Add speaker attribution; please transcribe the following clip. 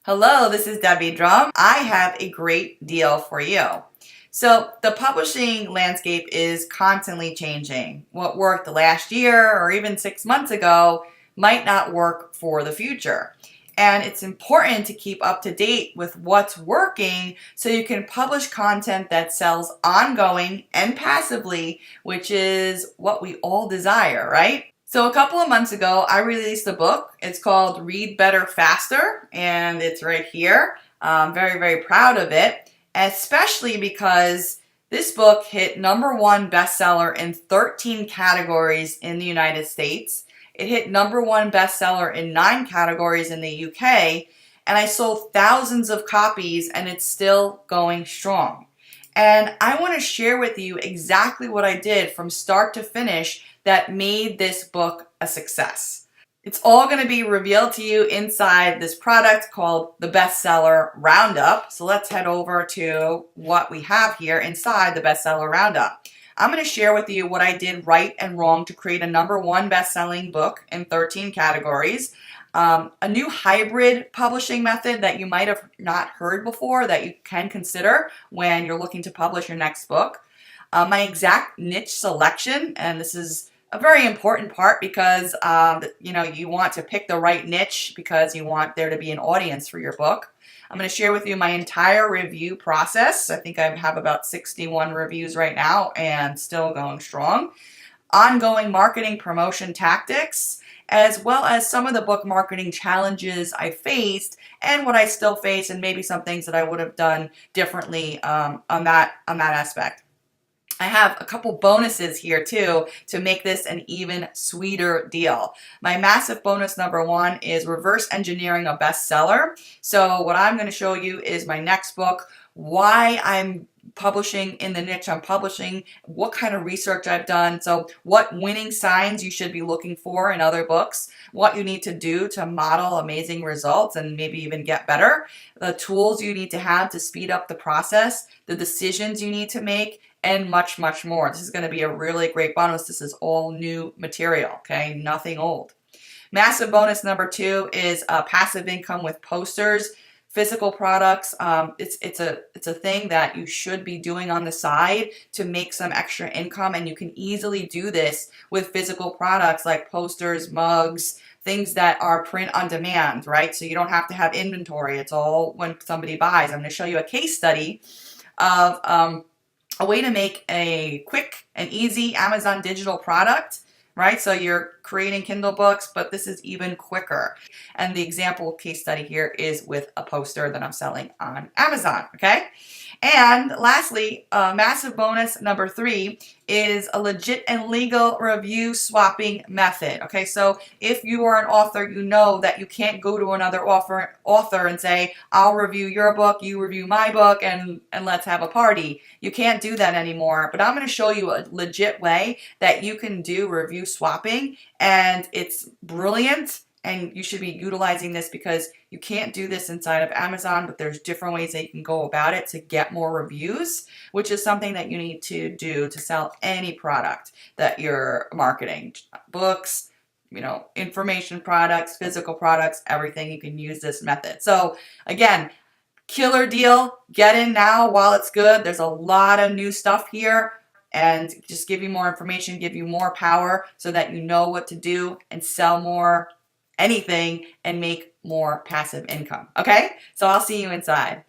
Speaker 1: Hello, this is Debbie Drum. I have a great deal for you. So the publishing landscape is constantly changing. What worked last year or even 6 months ago might not work for the future. And it's important to keep up to date with what's working so you can publish content that sells ongoing and passively, which is what we all desire, right? So a couple of months ago, I released a book. It's called Read Better Faster, and it's right here. I'm very, very proud of it, especially because this book hit #1 bestseller in 13 categories in the United States. It hit #1 bestseller in 9 categories in the UK, and I sold thousands of copies, and it's still going strong. And I want to share with you exactly what I did from start to finish that made this book a success. It's all going to be revealed to you inside this product called the Bestseller Roundup. So let's head over to what we have here inside the Bestseller Roundup. I'm going to share with you what I did right and wrong to create a #1 best-selling book in 13 categories. A new hybrid publishing method that you might have not heard before that you can consider when you're looking to publish your next book. My exact niche selection, and this is a very important part because you want to pick the right niche because you want there to be an audience for your book. I'm going to share with you my entire review process. I think I have about 61 reviews right now and still going strong. Ongoing marketing promotion tactics, as well as some of the book marketing challenges I faced and what I still face, and maybe some things that I would have done differently on that aspect. I have a couple bonuses here too to make this an even sweeter deal. My massive bonus #1 is reverse engineering a bestseller. So what I'm going to show you is my next book, why I'm publishing in the niche I'm publishing, what kind of research I've done, so what winning signs you should be looking for in other books, what you need to do to model amazing results and maybe even get better, the tools you need to have to speed up the process, the decisions you need to make, and much, much more. This is going to be a really great bonus. This is all new material, okay? Nothing old. Massive bonus #2 is passive income with posters. Physical products, it's a thing that you should be doing on the side to make some extra income, and you can easily do this with physical products like posters, mugs, things that are print on demand, right? So you don't have to have inventory. It's all when somebody buys. I'm going to show you a case study of a way to make a quick and easy Amazon digital product, right? So you're creating Kindle books, but this is even quicker. And the example case study here is with a poster that I'm selling on Amazon, okay? And lastly, massive bonus #3 is a legit and legal review swapping method. Okay, so if you are an author, you know that you can't go to another author and say, I'll review your book, you review my book, and let's have a party. You can't do that anymore, but I'm going to show you a legit way that you can do review swapping, and it's brilliant. And you should be utilizing this because you can't do this inside of Amazon, but there's different ways that you can go about it to get more reviews, which is something that you need to do to sell any product that you're marketing. Books, information products, physical products, everything. You can use this method. So again, killer deal. Get in now while it's good. There's a lot of new stuff here. And just give you more information, give you more power so that you know what to do and sell more anything and make more passive income. Okay? So I'll see you inside.